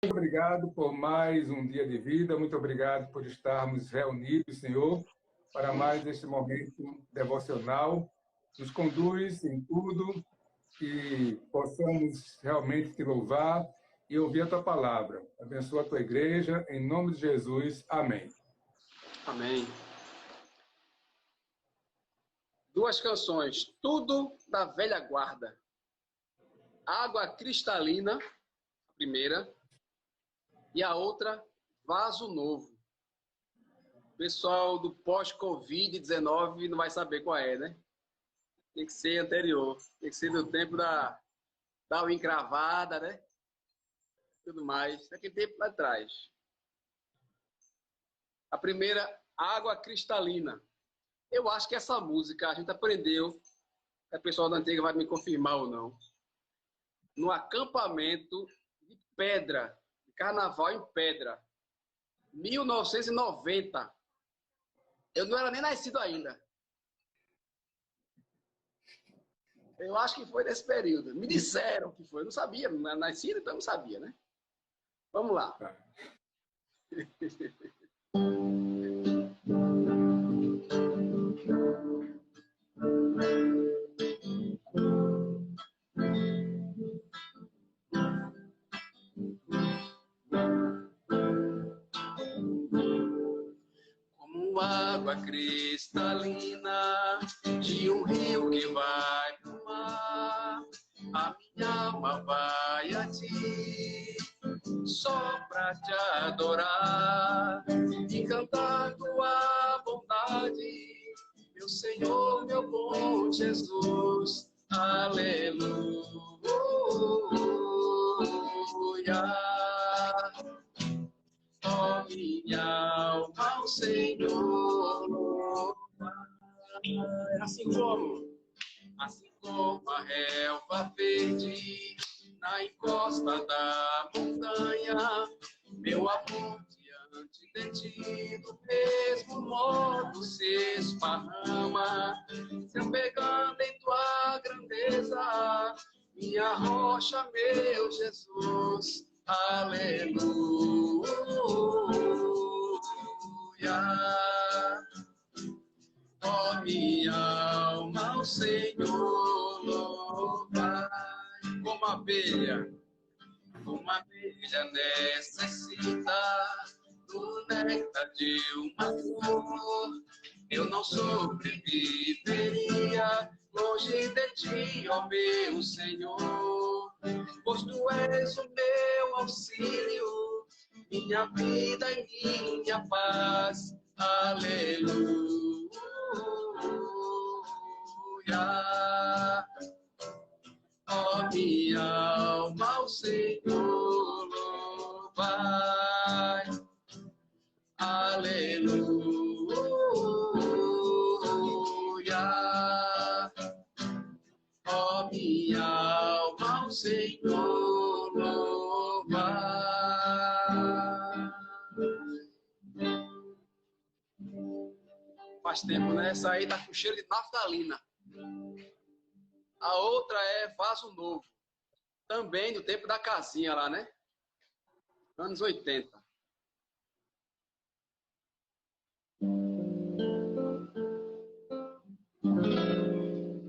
Muito obrigado por mais um dia de vida, muito obrigado por estarmos reunidos, Senhor, para mais este momento devocional. Nos conduz em tudo, que possamos realmente te louvar e ouvir a tua palavra. Abençoa a tua igreja, em nome de Jesus. Amém. Amém. Duas canções, Tudo da Velha Guarda. Água Cristalina, a primeira, e a outra, Vaso Novo. O pessoal do pós-Covid-19 não vai saber qual é, né? Tem que ser anterior, tem que ser do tempo da unha encravada, né? Tudo mais, daquele tempo lá atrás. A primeira, Água Cristalina. Eu acho que essa música a gente aprendeu, a pessoa da antiga vai me confirmar ou não, no acampamento de Pedra, de Carnaval em Pedra, 1990. Eu não era nem nascido ainda. Eu acho que foi nesse período. Me disseram que foi. Eu não sabia, não era nascido, então eu não sabia, né? Vamos lá. Como água cristalina de um rio que vai pro mar, a minha alma vai a ti, só pra te adorar e cantar tua bondade, meu Senhor, meu bom Jesus, aleluia. Ó minha alma ao Senhor louva. Assim como a relva verde na encosta da montanha, meu amor diante de ti do mesmo modo se esparrama, se apegando em tua grandeza, minha rocha, meu Jesus, aleluia. Ó minha alma ao Senhor louvai. Como a abelha necessita do néctar de uma flor, eu não sobreviveria longe de ti, ó meu Senhor, pois tu és o meu auxílio, minha vida e minha paz, aleluia. Ó minha alma ao Senhor louvai, aleluia. Ó minha alma ao Senhor louvai. Faz tempo, né? Essa aí tá com cheiro de naftalina. A outra é Vaso Novo. Também do tempo da casinha lá, né? Anos 80.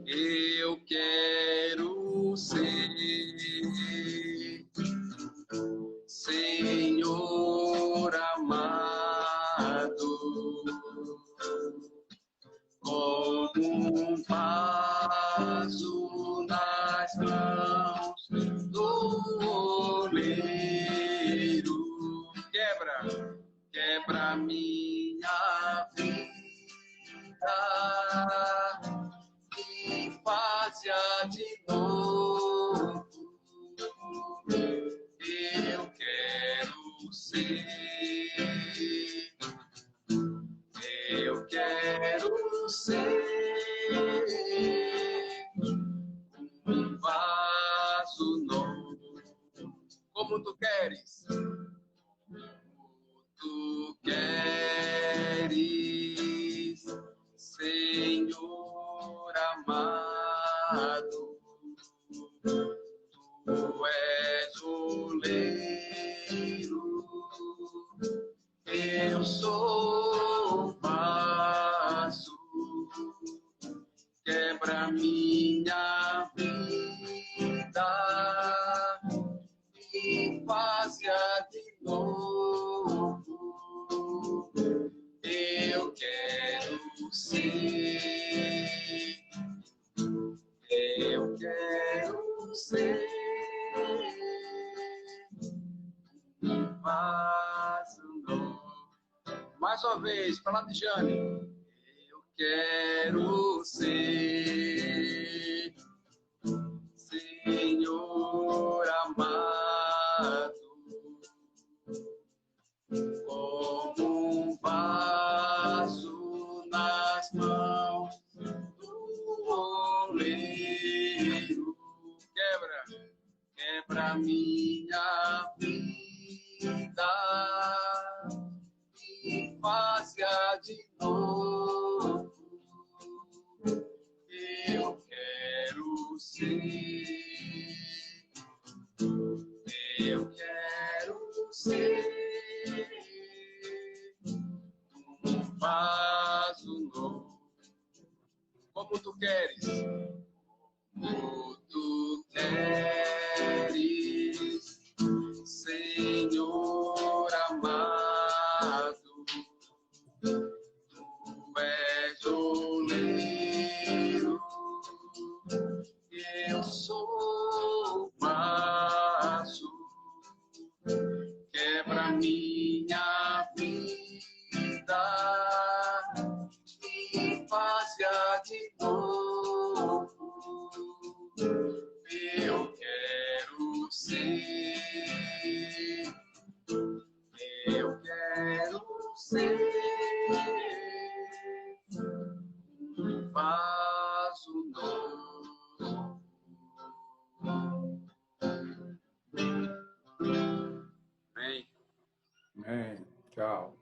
Eu quero ser, Senhor amado, como um vaso nas mãos do oleiro. Quebra minha vida e faz-a de novo. Eu quero ser, eu quero ser um vaso novo. Como tu queres? Como tu queres, Senhor amado. Tu és o oleiro vaso novo. Mais uma vez, para lá de Jane. Eu quero ser, Senhor amado, como um vaso nas mãos do oleiro. Quebra minha vida e faz-a de novo. Eu quero ser, eu quero ser um vaso novo. Como tu queres? Como tu queres, Senhor amado. Tu és oleiro, eu sou vaso. Quebra minha vida e faz-a de novo. Eu quero ser, eu quero ser um vaso novo. Amém. Amém. Tchau.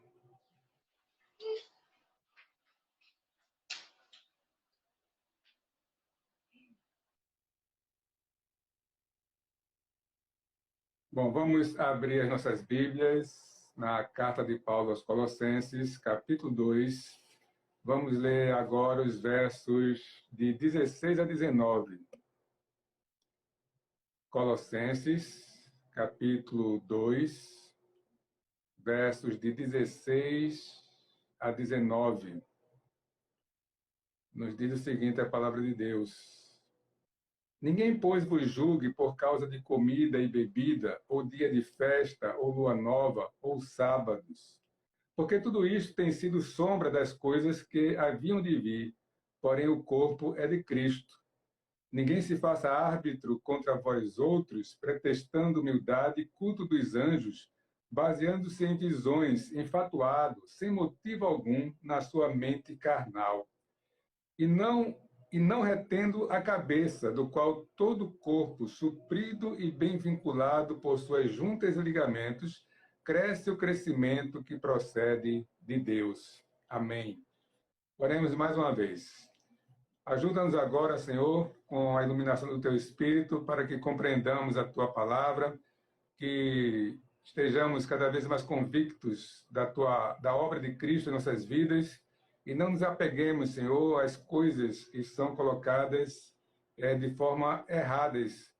Bom, vamos abrir as nossas Bíblias na carta de Paulo aos Colossenses, capítulo 2. Vamos ler agora os versos de 16 a 19. Colossenses, capítulo 2, versos de 16 a 19. Nos diz o seguinte a palavra de Deus: Ninguém, pois, vos julgue por causa de comida e bebida, ou dia de festa, ou lua nova, ou sábados, porque tudo isto tem sido sombra das coisas que haviam de vir, porém o corpo é de Cristo. Ninguém se faça árbitro contra vós outros, pretextando humildade e culto dos anjos, baseando-se em visões, enfatuado, sem motivo algum, na sua mente carnal. E não retendo a cabeça, do qual todo o corpo, suprido e bem vinculado por suas juntas e ligamentos, cresce o crescimento que procede de Deus. Amém. Oremos mais uma vez. Ajuda-nos agora, Senhor, com a iluminação do Teu Espírito, para que compreendamos a Tua palavra, que estejamos cada vez mais convictos da obra de Cristo em nossas vidas, e não nos apeguemos, Senhor, às coisas que são colocadas de forma erradas,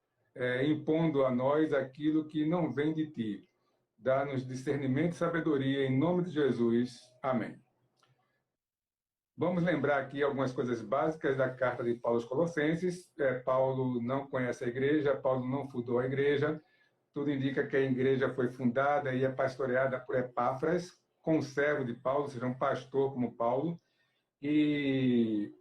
impondo a nós aquilo que não vem de Ti. Dá-nos discernimento e sabedoria, em nome de Jesus. Amém. Vamos lembrar aqui algumas coisas básicas da carta de Paulo aos Colossenses. Paulo não conhece a igreja, Paulo não fundou a igreja. Tudo indica que a igreja foi fundada e é pastoreada por Epáfras, conservo de Paulo, ou seja, um pastor como Paulo. E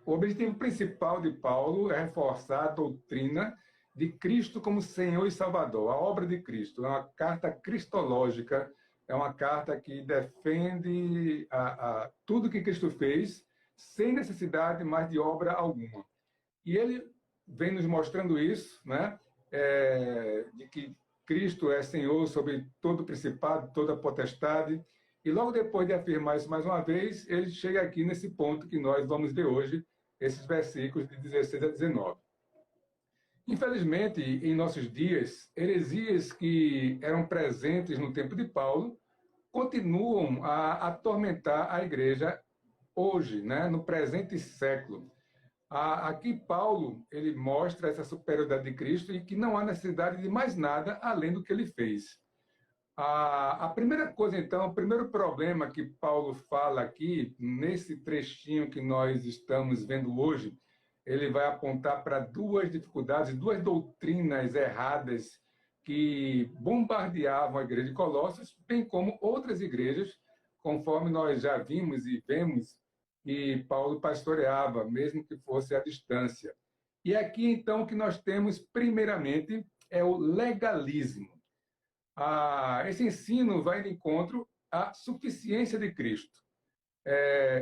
o objetivo principal de Paulo é reforçar a doutrina de Cristo como Senhor e Salvador, a obra de Cristo. É uma carta cristológica, é uma carta que defende tudo que Cristo fez, sem necessidade mais de obra alguma. E ele vem nos mostrando isso, né? De que Cristo é Senhor sobre todo o principado, toda a potestade. E logo depois de afirmar isso mais uma vez, ele chega aqui nesse ponto que nós vamos ver hoje, esses versículos de 16 a 19. Infelizmente, em nossos dias, heresias que eram presentes no tempo de Paulo continuam a atormentar a igreja hoje, né, no presente século. Aqui Paulo ele mostra essa superioridade de Cristo e que não há necessidade de mais nada além do que ele fez. A primeira coisa, então, o primeiro problema que Paulo fala aqui, nesse trechinho que nós estamos vendo hoje, ele vai apontar para duas dificuldades, duas doutrinas erradas que bombardeavam a igreja de Colossos, bem como outras igrejas, conforme nós já vimos e vemos que Paulo pastoreava, mesmo que fosse à distância. E aqui, então, o que nós temos, primeiramente, é o legalismo. Esse ensino vai de encontro à suficiência de Cristo.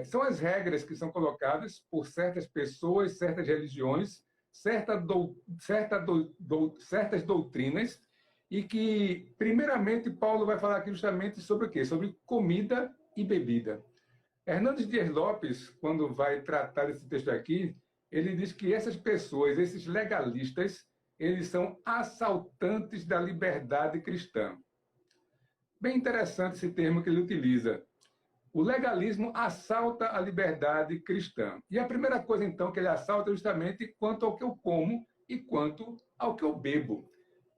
São as regras que são colocadas por certas pessoas, certas religiões, certas doutrinas, e que, primeiramente, Paulo vai falar aqui justamente sobre o quê? Sobre comida e bebida. Hernandes Dias Lopes, quando vai tratar desse texto aqui, ele diz que essas pessoas, esses legalistas, eles são assaltantes da liberdade cristã. Bem interessante esse termo que ele utiliza. O legalismo assalta a liberdade cristã. E a primeira coisa, então, que ele assalta é justamente quanto ao que eu como e quanto ao que eu bebo.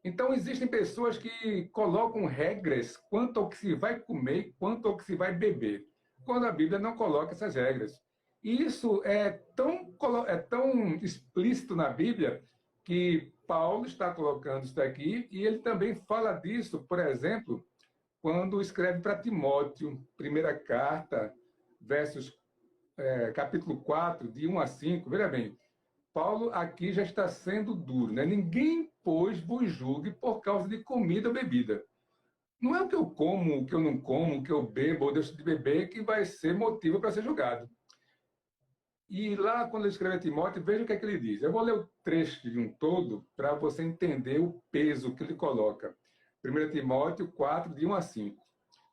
Então, existem pessoas que colocam regras quanto ao que se vai comer e quanto ao que se vai beber, quando a Bíblia não coloca essas regras. E isso é tão explícito na Bíblia que Paulo está colocando isso daqui, e ele também fala disso, por exemplo, quando escreve para Timóteo, primeira carta, capítulo 4, de 1 a 5. Veja bem, Paulo aqui já está sendo duro, né? Ninguém, pois, vos julgue por causa de comida ou bebida. Não é o que eu como, o que eu não como, o que eu bebo ou deixo de beber que vai ser motivo para ser julgado. E lá, quando ele escreve a Timóteo, veja o que é que ele diz. Eu vou ler o trecho de um todo para você entender o peso que ele coloca. 1 Timóteo 4, de 1 a 5.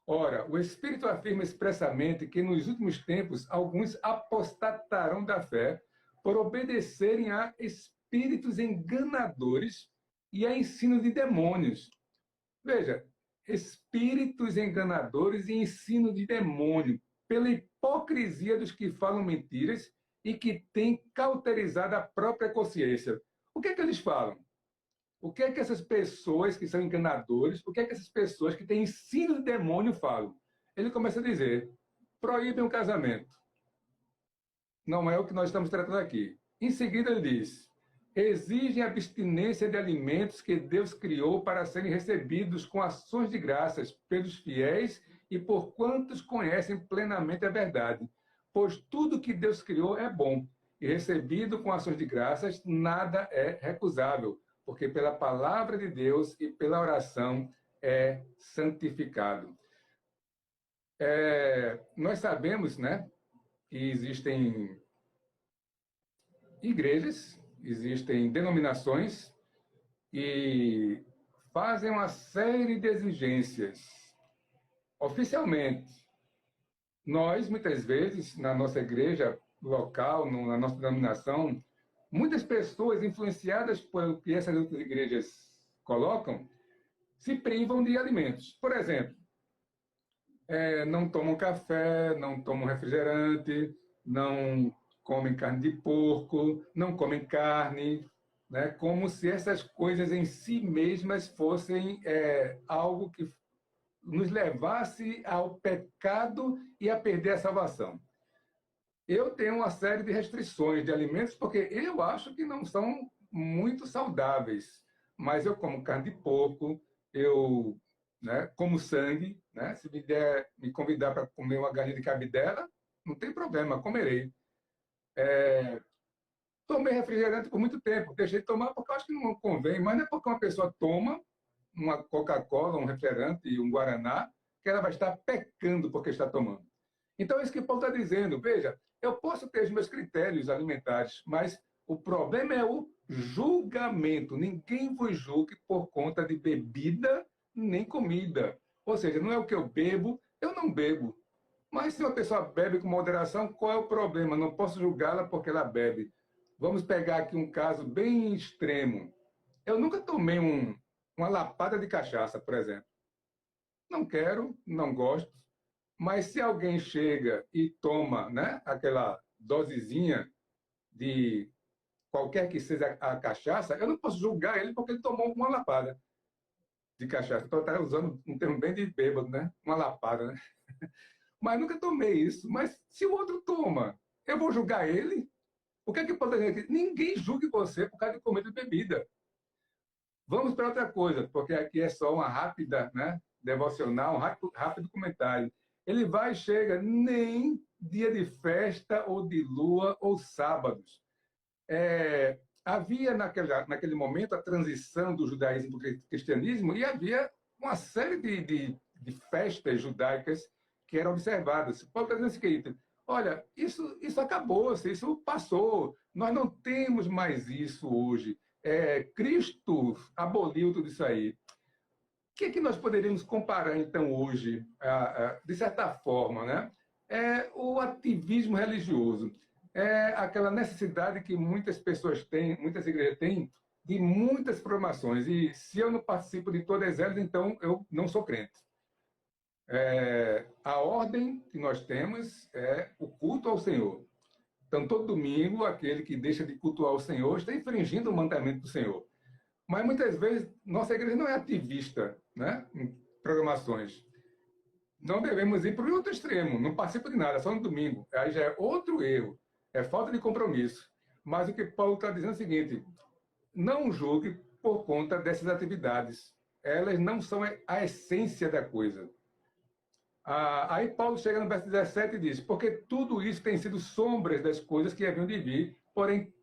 Ora, o Espírito afirma expressamente que nos últimos tempos alguns apostatarão da fé por obedecerem a espíritos enganadores e a ensino de demônios. Veja, espíritos enganadores e ensino de demônio, pela hipocrisia dos que falam mentiras e que têm cauterizado a própria consciência. O que é que eles falam? O que é que essas pessoas que são enganadores, o que é que essas pessoas que têm ensino de demônio falam? Ele começa a dizer, proíbem o casamento. Não é o que nós estamos tratando aqui. Em seguida ele diz, exigem abstinência de alimentos que Deus criou para serem recebidos com ações de graças pelos fiéis e por quantos conhecem plenamente a verdade. Pois tudo que Deus criou é bom, e recebido com ações de graças, nada é recusável, porque pela palavra de Deus e pela oração é santificado. Nós sabemos, né, que existem igrejas, existem denominações que fazem uma série de exigências. Oficialmente, nós, muitas vezes, na nossa igreja local, na nossa denominação, muitas pessoas influenciadas pelo que essas outras igrejas colocam, se privam de alimentos. Por exemplo, não tomam café, não tomam refrigerante, não comem carne de porco, não comem carne, né? Como se essas coisas em si mesmas fossem algo que nos levasse ao pecado e a perder a salvação. Eu tenho uma série de restrições de alimentos porque eu acho que não são muito saudáveis, mas eu como carne de porco, eu, né, como sangue, né? Se me convidar para comer uma galinha de cabidela, não tem problema, comerei. Tomei refrigerante por muito tempo, deixei de tomar porque eu acho que não convém, mas não é porque uma pessoa toma uma Coca-Cola, um refrigerante e um Guaraná, que ela vai estar pecando porque está tomando. Então, é isso que Paulo está dizendo. Veja, eu posso ter os meus critérios alimentares, mas o problema é o julgamento. Ninguém vos julgue por conta de bebida nem comida. Ou seja, não é o que eu bebo, eu não bebo. Mas se uma pessoa bebe com moderação, qual é o problema? Não posso julgá-la porque ela bebe. Vamos pegar aqui um caso bem extremo. Eu nunca tomei uma lapada de cachaça, por exemplo. Não quero, não gosto. Mas se alguém chega e toma, né, aquela dosezinha de qualquer que seja a cachaça, eu não posso julgar ele porque ele tomou uma lapada de cachaça. Estou até usando um termo bem de bêbado, né? Uma lapada, né? Mas nunca tomei isso. Mas se o outro toma, eu vou julgar ele? O que é que pode dizer aqui? Ninguém julgue você por causa de comida e bebida. Vamos para outra coisa, porque aqui é só uma rápida, né, devocional, um rápido comentário. Ele vai e chega, nem dia de festa ou de lua ou sábados. Havia naquele momento a transição do judaísmo para o cristianismo e havia uma série de festas judaicas que eram observadas. Paulo está dizendo o seguinte: olha, isso acabou, isso passou, nós não temos mais isso hoje. Cristo aboliu tudo isso aí. O que é que nós poderíamos comparar, então, hoje, de certa forma, né? O ativismo religioso. Aquela necessidade que muitas pessoas têm, muitas igrejas têm, de muitas programações. E se eu não participo de todas elas, então eu não sou crente. A ordem que nós temos é o culto ao Senhor. Então, todo domingo, aquele que deixa de cultuar o Senhor está infringindo o mandamento do Senhor. Mas, muitas vezes, nossa igreja não é ativista, né, em programações. Não devemos ir para o outro extremo, não participa de nada, só no domingo. Aí já é outro erro, é falta de compromisso. Mas o que Paulo está dizendo é o seguinte: não julgue por conta dessas atividades. Elas não são a essência da coisa. Aí Paulo chega no verso 17 e diz: porque tudo isso tem sido sombras das coisas que haviam de vir, porém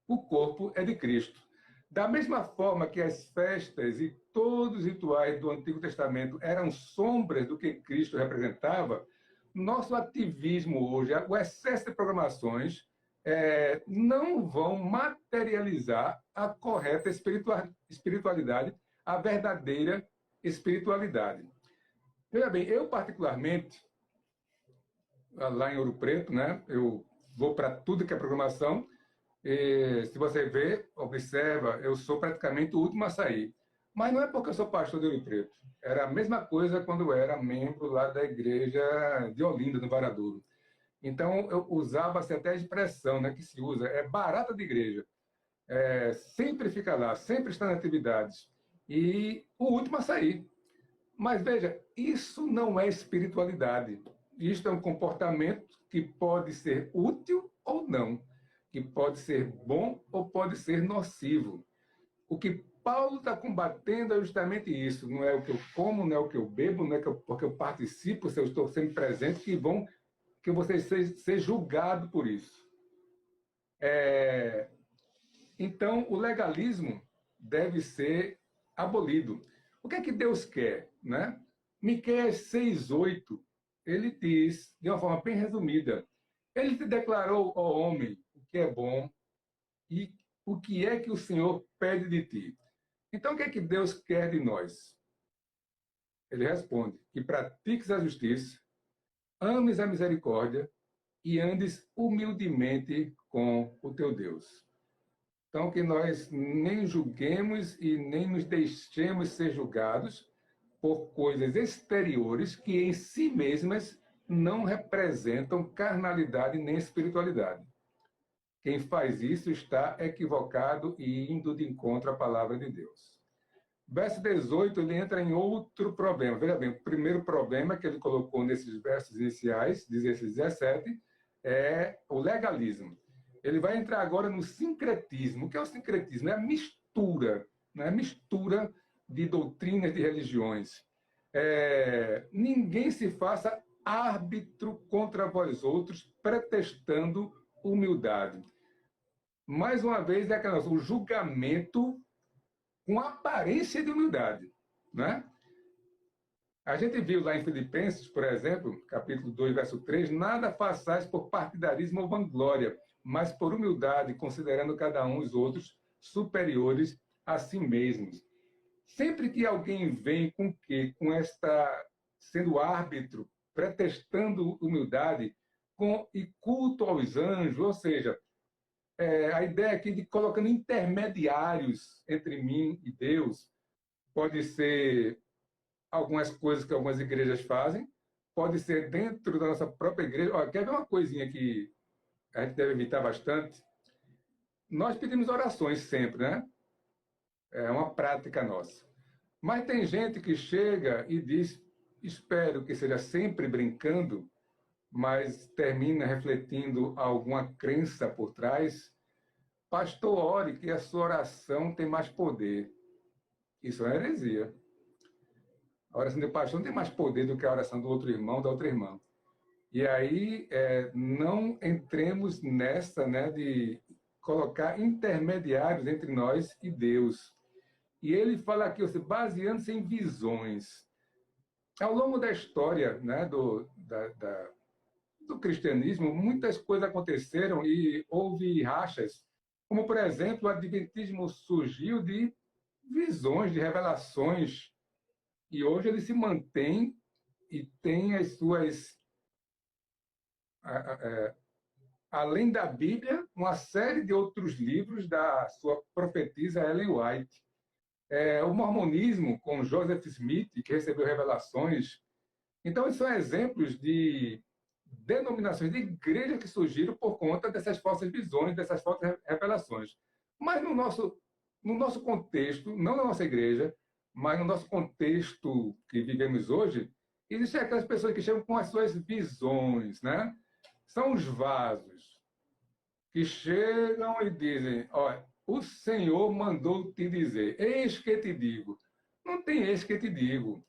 o corpo é de Cristo. Da mesma forma que as festas e todos os rituais do Antigo Testamento eram sombras do que Cristo representava, nosso ativismo hoje, o excesso de programações, não vão materializar a correta espiritualidade, a verdadeira espiritualidade. Veja bem, eu particularmente, lá em Ouro Preto, né, eu vou para tudo que é programação. E, se você vê, observa, eu sou praticamente o último a sair. Mas não é porque eu sou pastor de Ouro Preto. Era a mesma coisa quando eu era membro lá da igreja de Olinda, no Varadouro. Então, eu usava-se até a expressão, né, que se usa, barata de igreja. Sempre fica lá, sempre está em atividades. E o último a sair. Mas veja, isso não é espiritualidade. Isto é um comportamento que pode ser útil ou não, que pode ser bom ou pode ser nocivo. O que Paulo está combatendo é justamente isso. Não é o que eu como, não é o que eu bebo, não é porque eu participo, se eu estou sempre presente, que você ser julgado por isso. Então, o legalismo deve ser abolido. O que é que Deus quer, né? Miqueias 6:8, ele diz, de uma forma bem resumida: ele te declarou, ó homem, o que é bom e o que é que o Senhor pede de ti. Então, o que é que Deus quer de nós? Ele responde: que pratiques a justiça, ames a misericórdia e andes humildemente com o teu Deus. Então, que nós nem julguemos e nem nos deixemos ser julgados por coisas exteriores que em si mesmas não representam carnalidade nem espiritualidade. Quem faz isso está equivocado e indo de encontro à palavra de Deus. Verso 18, ele entra em outro problema. Veja bem, o primeiro problema que ele colocou nesses versos iniciais, 16 e 17, é o legalismo. Ele vai entrar agora no sincretismo. O que é o sincretismo? É a mistura, né? Mistura de doutrinas de religiões. Ninguém se faça árbitro contra vós outros, pretextando humildade. Mais uma vez, o julgamento com aparência de humildade, né? A gente viu lá em Filipenses, por exemplo, capítulo 2, verso 3, nada façais por partidarismo ou vanglória, mas por humildade, considerando cada um os outros superiores a si mesmos. Sempre que alguém vem com esta, sendo árbitro, pretextando humildade e culto aos anjos, ou seja, a ideia aqui de colocando intermediários entre mim e Deus, pode ser algumas coisas que algumas igrejas fazem, pode ser dentro da nossa própria igreja. Olha, quer ver uma coisinha que a gente deve evitar bastante? Nós pedimos orações sempre, né? É uma prática nossa. Mas tem gente que chega e diz, espero que seja sempre brincando, mas termina refletindo alguma crença por trás. Pastor, ore que a sua oração tem mais poder. Isso é uma heresia. A oração de paixão tem mais poder do que a oração do outro irmão, da outra irmã. E aí, não entremos nessa, né, de colocar intermediários entre nós e Deus. E ele fala aqui, baseando-se em visões. Ao longo da história, né, do cristianismo, muitas coisas aconteceram e houve rachas. Como, por exemplo, o adventismo surgiu de visões, de revelações. E hoje ele se mantém e tem as suas... além da Bíblia, uma série de outros livros da sua profetisa Ellen White. O mormonismo, com Joseph Smith, que recebeu revelações. Então, esses são exemplos de denominações de igrejas que surgiram por conta dessas falsas visões, dessas falsas revelações. Mas no nosso contexto, não na nossa igreja, mas no nosso contexto que vivemos hoje, existem aquelas pessoas que chegam com as suas visões, né? São os vasos que chegam e dizem, olha, o Senhor mandou te dizer, eis que te digo. Não tem eis que te digo.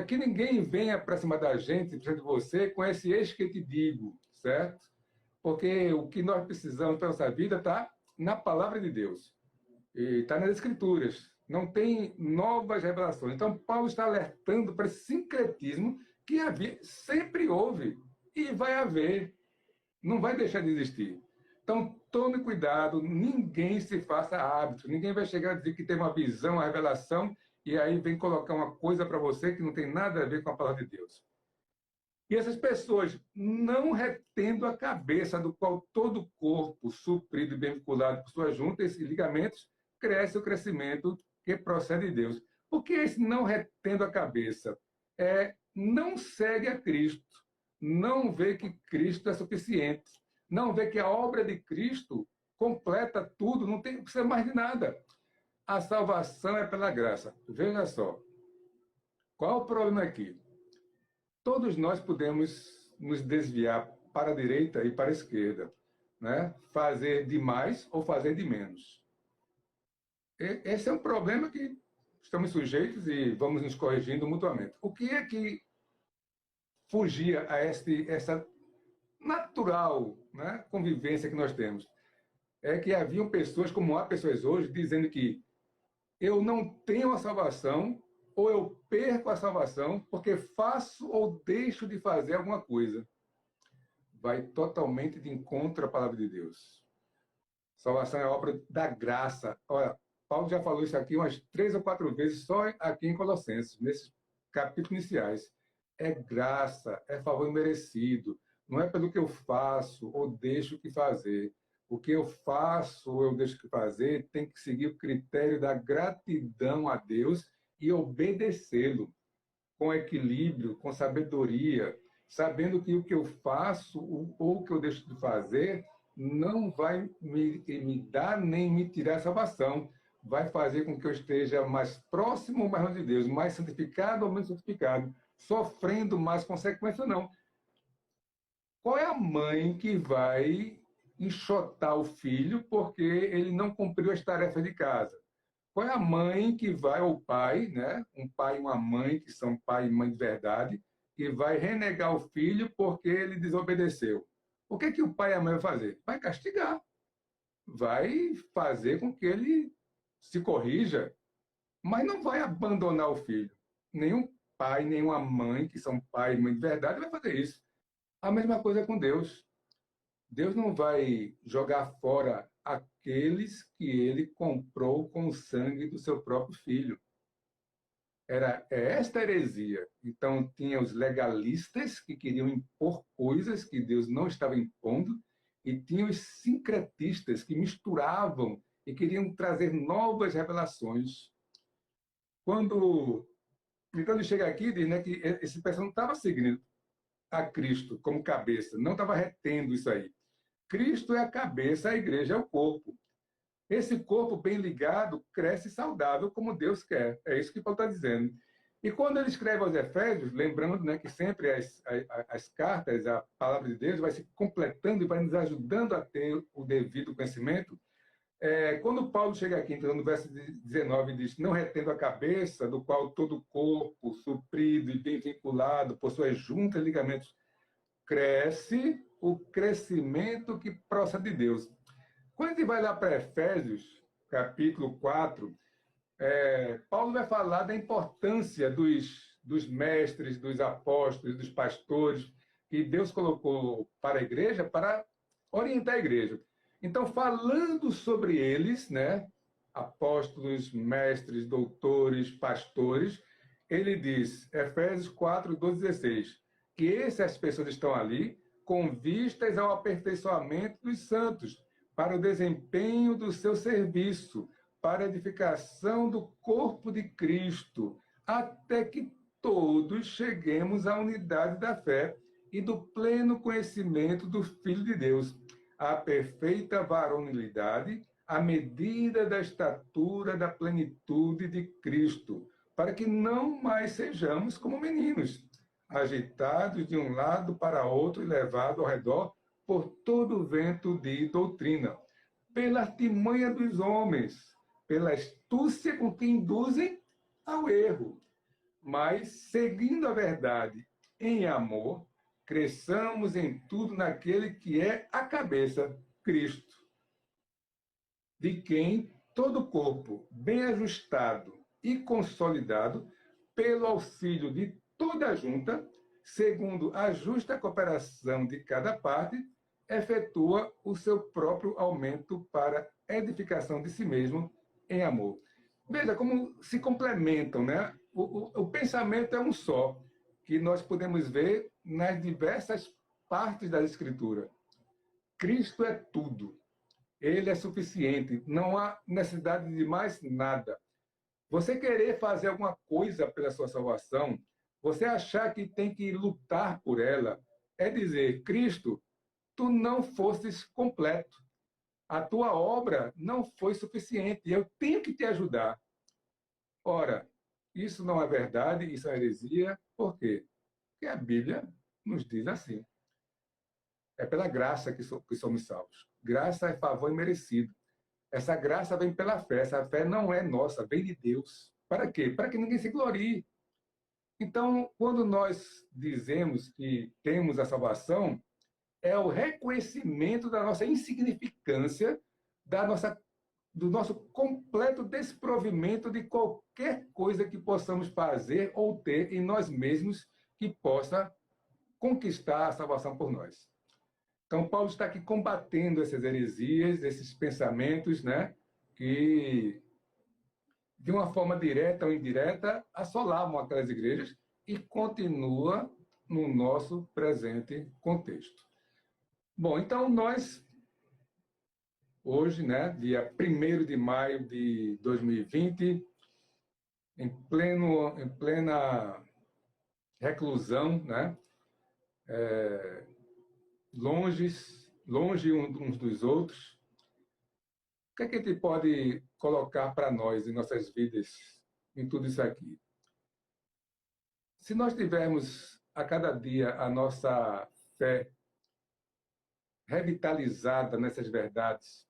Que ninguém venha para cima da gente, para de você, com esse eis que te digo, certo? Porque o que nós precisamos para a nossa vida está na palavra de Deus. E está nas Escrituras. Não tem novas revelações. Então, Paulo está alertando para esse sincretismo que sempre houve e vai haver. Não vai deixar de existir. Então, tome cuidado, ninguém se faça hábito, ninguém vai chegar a dizer que tem uma visão, uma revelação, e aí vem colocar uma coisa para você que não tem nada a ver com a palavra de Deus. E essas pessoas, não retendo a cabeça, do qual todo o corpo, suprido e bem vinculado por suas juntas e ligamentos, cresce o crescimento que procede de Deus. O que é esse não retendo a cabeça? Não segue a Cristo, não vê que Cristo é suficiente, não vê que a obra de Cristo completa tudo, não precisa mais de nada. A salvação é pela graça. Veja só, qual o problema aqui? Todos nós podemos nos desviar para a direita e para a esquerda, né? Fazer de mais ou fazer de menos. Esse é um problema que estamos sujeitos e vamos nos corrigindo mutuamente. O que é que fugia a essa natural, né, convivência que nós temos? É que haviam pessoas, como há pessoas hoje, dizendo que eu não tenho a salvação ou eu perco a salvação porque faço ou deixo de fazer alguma coisa. Vai totalmente de encontro à palavra de Deus. Salvação é obra da graça. Olha, Paulo já falou isso aqui umas 3 ou 4 vezes só aqui em Colossenses, nesses capítulos iniciais. É graça, é favor merecido. Não é pelo que eu faço ou deixo de fazer. O que eu faço ou eu deixo de fazer tem que seguir o critério da gratidão a Deus e obedecê-lo com equilíbrio, com sabedoria, sabendo que o que eu faço ou o que eu deixo de fazer não vai me dar nem me tirar a salvação. Vai fazer com que eu esteja mais próximo ou mais longe de Deus, mais santificado ou menos santificado, sofrendo mais consequências ou não. Qual é a mãe que vai enxotar o filho porque ele não cumpriu as tarefas de casa? Qual é a mãe que vai, ou o pai, né? Um pai e uma mãe, que são pai e mãe de verdade, que vai renegar o filho porque ele desobedeceu? O que é que o pai e a mãe vão fazer? Vai castigar. Vai fazer com que ele se corrija, mas não vai abandonar o filho. Nenhum pai, nenhuma mãe, que são pai e mãe de verdade, vai fazer isso. A mesma coisa com Deus. Deus não vai jogar fora aqueles que ele comprou com o sangue do seu próprio filho. Era esta heresia. Então, tinha os legalistas que queriam impor coisas que Deus não estava impondo, e tinha os sincretistas que misturavam e queriam trazer novas revelações. Então, ele chega aqui e diz, né, que esse pessoal não estava seguindo a Cristo como cabeça, não estava retendo isso aí. Cristo é a cabeça, a igreja é o corpo. Esse corpo bem ligado cresce saudável como Deus quer. É isso que Paulo está dizendo. E quando ele escreve aos Efésios, lembrando, né, que sempre as cartas, a palavra de Deus vai se completando e vai nos ajudando a ter o devido conhecimento, Quando Paulo chega aqui, então, no verso 19, diz: não retendo a cabeça, do qual todo o corpo, suprido e bem vinculado por suas juntas e ligamentos, cresce o crescimento que procede de Deus. Quando a gente vai lá para Efésios, capítulo 4, Paulo vai falar da importância dos mestres, dos apóstolos, dos pastores, que Deus colocou para a igreja, para orientar a igreja. Então, falando sobre eles, né, apóstolos, mestres, doutores, pastores, ele diz, Efésios 4, 12, 16, que essas pessoas estão ali com vistas ao aperfeiçoamento dos santos, para o desempenho do seu serviço, para a edificação do corpo de Cristo, até que todos cheguemos à unidade da fé e do pleno conhecimento do Filho de Deus, à perfeita varonilidade, à medida da estatura da plenitude de Cristo, para que não mais sejamos como meninos, agitados de um lado para outro e levados ao redor por todo o vento de doutrina, pela artimanha dos homens, pela astúcia com que induzem ao erro. Mas, seguindo a verdade em amor, cresçamos em tudo naquele que é a cabeça, Cristo, de quem todo o corpo, bem ajustado e consolidado, pelo auxílio de toda a junta, segundo a justa cooperação de cada parte, efetua o seu próprio aumento para edificação de si mesmo em amor. Veja como se complementam, né? O pensamento é um só, que nós podemos ver nas diversas partes da Escritura. Cristo é tudo. Ele é suficiente. Não há necessidade de mais nada. Você querer fazer alguma coisa pela sua salvação, você achar que tem que lutar por ela, é dizer, Cristo, tu não fostes completo. A tua obra não foi suficiente. Eu tenho que te ajudar. Ora, isso não é verdade, isso é heresia. Por quê? Porque a Bíblia nos diz assim. É pela graça que somos salvos. Graça é favor imerecido. Essa graça vem pela fé. Essa fé não é nossa, vem de Deus. Para quê? Para que ninguém se glorie. Então, quando nós dizemos que temos a salvação, é o reconhecimento da nossa insignificância, do nosso completo desprovimento de qualquer coisa que possamos fazer ou ter em nós mesmos que possa conquistar a salvação por nós. Então, Paulo está aqui combatendo essas heresias, esses pensamentos, né, que, de uma forma direta ou indireta, assolavam aquelas igrejas e continua no nosso presente contexto. Bom, então nós, hoje, né, dia 1º de maio de 2020, em plena reclusão, né, longe uns dos outros, o que é que a gente pode colocar para nós em nossas vidas, em tudo isso aqui? Se nós tivermos a cada dia a nossa fé revitalizada nessas verdades,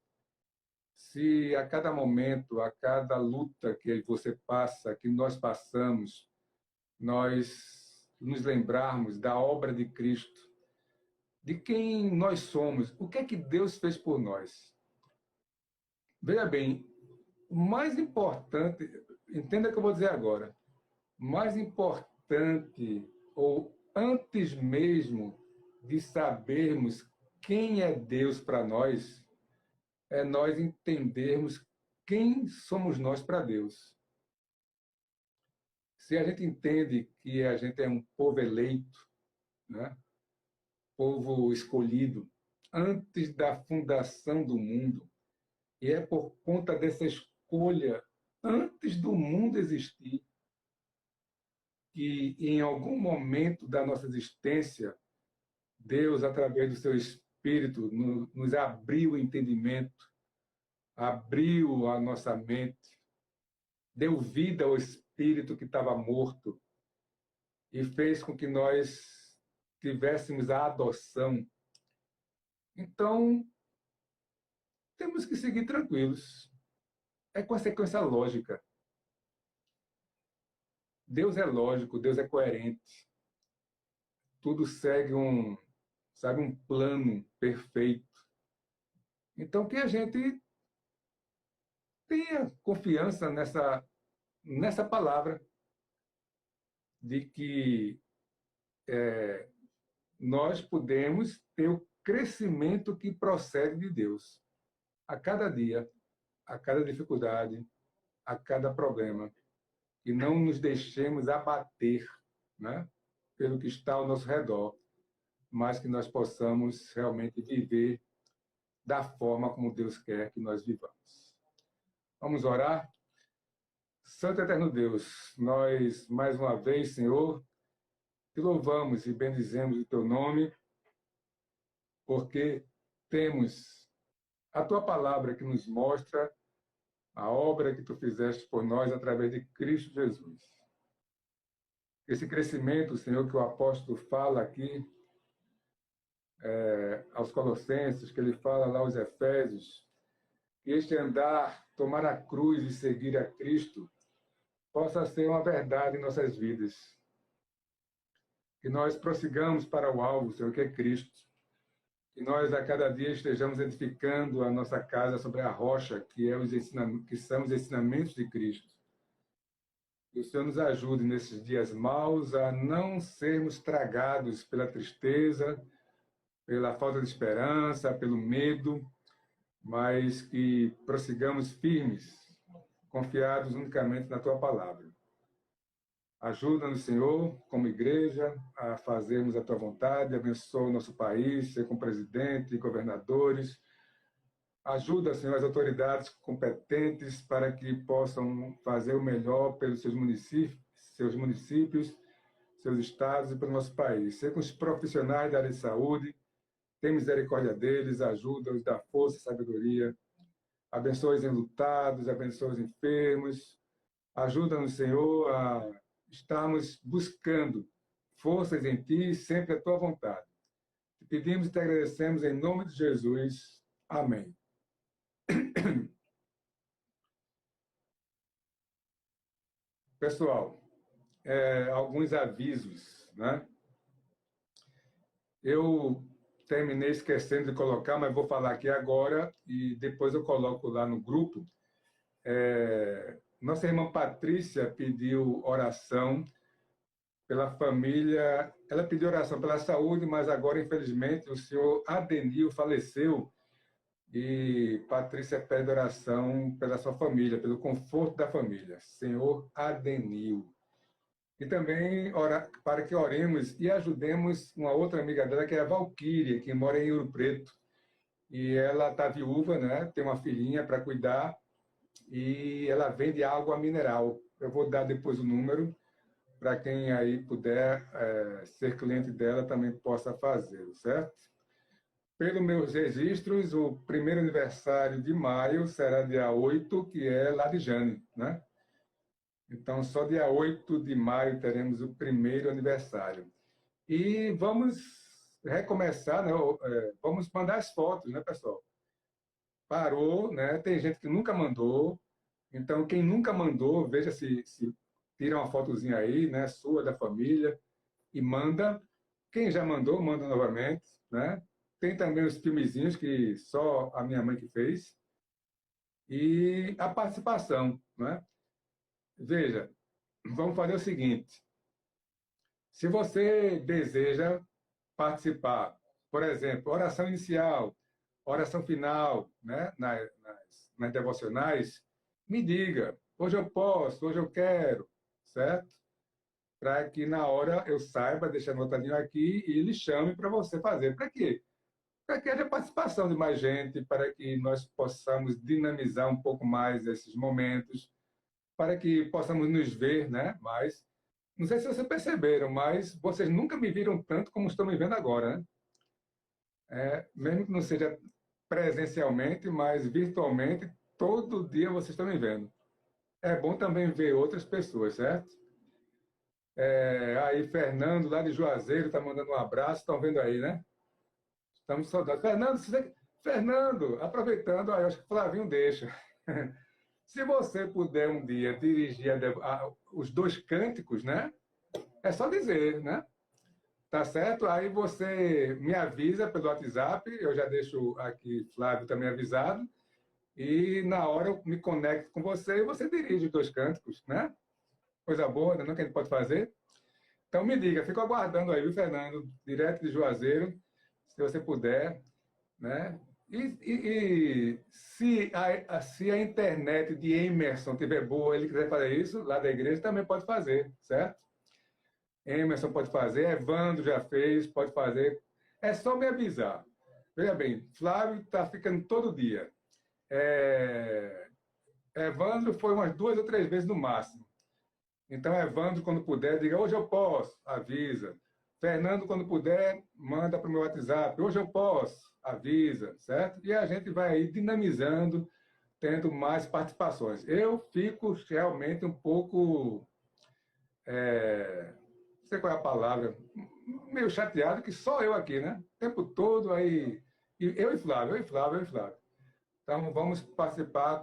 se a cada momento, a cada luta que você passa, que nós passamos, nós nos lembrarmos da obra de Cristo, de quem nós somos, o que é que Deus fez por nós? Veja bem, o mais importante, entenda o que eu vou dizer agora, mais importante, ou antes mesmo de sabermos quem é Deus para nós, é nós entendermos quem somos nós para Deus. Se a gente entende que a gente é um povo eleito, né? Povo escolhido, antes da fundação do mundo, e é por conta dessa escolha, antes do mundo existir, que em algum momento da nossa existência, Deus, através do seu Espírito, nos abriu o entendimento, abriu a nossa mente, deu vida ao Espírito que estava morto e fez com que nós tivéssemos a adoção. Então, temos que seguir tranquilos. É consequência lógica. Deus é lógico, Deus é coerente. Tudo segue um plano perfeito. Então, que a gente tenha confiança nessa palavra de que nós podemos ter o crescimento que procede de Deus. A cada dia, a cada dificuldade, a cada problema. E não nos deixemos abater, né, pelo que está ao nosso redor, mas que nós possamos realmente viver da forma como Deus quer que nós vivamos. Vamos orar? Santo Eterno Deus, nós, mais uma vez, Senhor, te louvamos e bendizemos o teu nome, porque temos a tua palavra que nos mostra a obra que tu fizeste por nós através de Cristo Jesus. Esse crescimento, Senhor, que o apóstolo fala aqui aos Colossenses, que ele fala lá aos Efésios, que este andar, tomar a cruz e seguir a Cristo, possa ser uma verdade em nossas vidas. Que nós prossigamos para o alvo, Senhor, que é Cristo. Que nós, a cada dia, estejamos edificando a nossa casa sobre a rocha, que são os ensinamentos de Cristo. Que o Senhor nos ajude nesses dias maus a não sermos tragados pela tristeza, pela falta de esperança, pelo medo, mas que prossigamos firmes, confiados unicamente na Tua palavra. Ajuda-nos, Senhor, como igreja, a fazermos a Tua vontade, abençoa o nosso país, ser com presidente e governadores. Ajuda, Senhor, as autoridades competentes para que possam fazer o melhor pelos seus municípios, seus estados e pelo nosso país. Ser com os profissionais da área de saúde, tem misericórdia deles, ajuda-os, dá força e sabedoria. Abençoa os enlutados, abençoa os enfermos. Ajuda-nos, Senhor, a estarmos buscando forças em Ti, sempre a Tua vontade. Te pedimos e te agradecemos em nome de Jesus. Amém. Pessoal, alguns avisos, né? Eu terminei esquecendo de colocar, mas vou falar aqui agora e depois eu coloco lá no grupo. Nossa irmã Patrícia pediu oração pela família. Ela pediu oração pela saúde, mas agora, infelizmente, o senhor Adenil faleceu e Patrícia pede oração pela sua família, pelo conforto da família. Senhor Adenil. E também para que oremos e ajudemos uma outra amiga dela, que é a Valquíria, que mora em Ouro Preto. E ela está viúva, né? Tem uma filhinha para cuidar e ela vende água mineral. Eu vou dar depois o número para quem aí puder ser cliente dela também possa fazer, certo? Pelos meus registros, o primeiro aniversário de maio será dia 8, que é lá de Jane, né? Então, só dia 8 de maio teremos o primeiro aniversário. E vamos recomeçar, né? Vamos mandar as fotos, né, pessoal? Parou, né? Tem gente que nunca mandou. Então, quem nunca mandou, veja se tira uma fotozinha aí, né? Sua, da família, e manda. Quem já mandou, manda novamente, né? Tem também os filmezinhos que só a minha mãe que fez. E a participação, né? Veja, vamos fazer o seguinte. Se você deseja participar, por exemplo, oração inicial, oração final, né? nas devocionais, me diga, hoje eu posso, hoje eu quero, certo? Para que na hora eu saiba, deixar anotadinho aqui e lhe chame para você fazer. Para quê? Para que haja participação de mais gente, para que nós possamos dinamizar um pouco mais esses momentos, para que possamos nos ver, né? Mas, não sei se vocês perceberam, mas vocês nunca me viram tanto como estão me vendo agora, né? Mesmo que não seja presencialmente, mas virtualmente, todo dia vocês estão me vendo. É bom também ver outras pessoas, certo? Aí, Fernando, lá de Juazeiro, está mandando um abraço, estão vendo aí, né? Estamos saudados. Fernando, aproveitando, eu acho que o Flavinho deixa. Se você puder um dia dirigir os dois cânticos, né? É só dizer, né? Tá certo? Aí você me avisa pelo WhatsApp, eu já deixo aqui Flávio também avisado, e na hora eu me conecto com você e você dirige os dois cânticos, né? Coisa boa, né? Que a gente pode fazer. Então me diga, fico aguardando aí, viu, Fernando? Direto de Juazeiro, se você puder, né? Se a internet de Emerson tiver boa, ele quiser fazer isso, lá da igreja, também pode fazer, certo? Emerson pode fazer, Evandro já fez, pode fazer. É só me avisar. Veja bem, Flávio está ficando todo dia. Evandro foi umas 2 ou 3 vezes no máximo. Então, Evandro, quando puder, diga, hoje eu posso, avisa. Fernando, quando puder, manda para o meu WhatsApp, hoje eu posso, avisa, certo? E a gente vai aí dinamizando, tendo mais participações. Eu fico realmente um pouco, não sei qual é a palavra, meio chateado que só eu aqui, né? O tempo todo aí, eu e Flávio, eu e Flávio, eu e Flávio. Então, vamos participar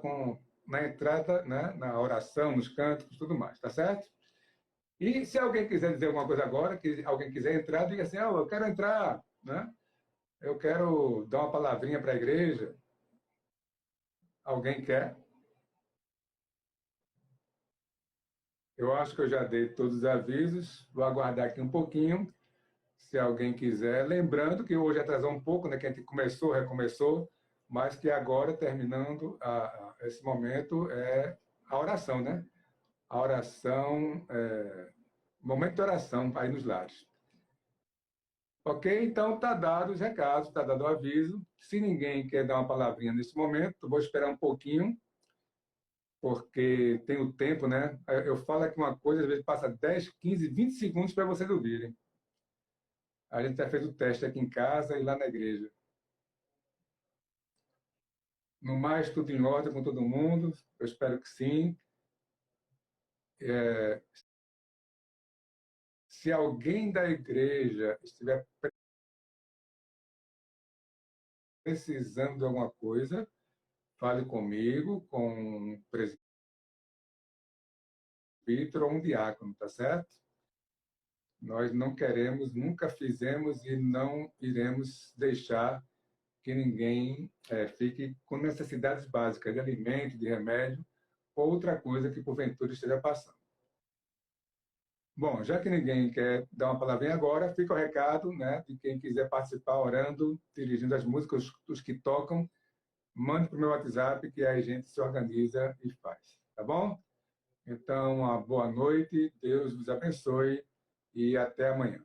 na entrada, né? Na oração, nos cânticos, tudo mais, tá certo? E se alguém quiser dizer alguma coisa agora, que alguém quiser entrar, diga assim, eu quero entrar, né? Eu quero dar uma palavrinha para a igreja. Alguém quer? Eu acho que eu já dei todos os avisos. Vou aguardar aqui um pouquinho, se alguém quiser. Lembrando que hoje atrasou um pouco, né? Que a gente começou, recomeçou, mas que agora, terminando esse momento, é a oração, né? A oração, momento de oração aí nos lares. Ok? Então, está dado os recados, está dado o aviso. Se ninguém quer dar uma palavrinha nesse momento, vou esperar um pouquinho, porque tem o tempo, né? Eu falo aqui uma coisa, às vezes passa 10, 15, 20 segundos para vocês ouvirem. A gente já fez o teste aqui em casa e lá na igreja. No mais, tudo em ordem com todo mundo? Eu espero que sim. Se alguém da igreja estiver precisando de alguma coisa, fale comigo, com o presbítero ou um diácono, tá certo? Nós não queremos, nunca fizemos e não iremos deixar que ninguém fique com necessidades básicas de alimento, de remédio, ou outra coisa que porventura esteja passando. Bom, já que ninguém quer dar uma palavrinha agora, fica o recado, né, de quem quiser participar orando, dirigindo as músicas, os que tocam, mande para o meu WhatsApp que aí a gente se organiza e faz, tá bom? Então, uma boa noite, Deus vos abençoe e até amanhã.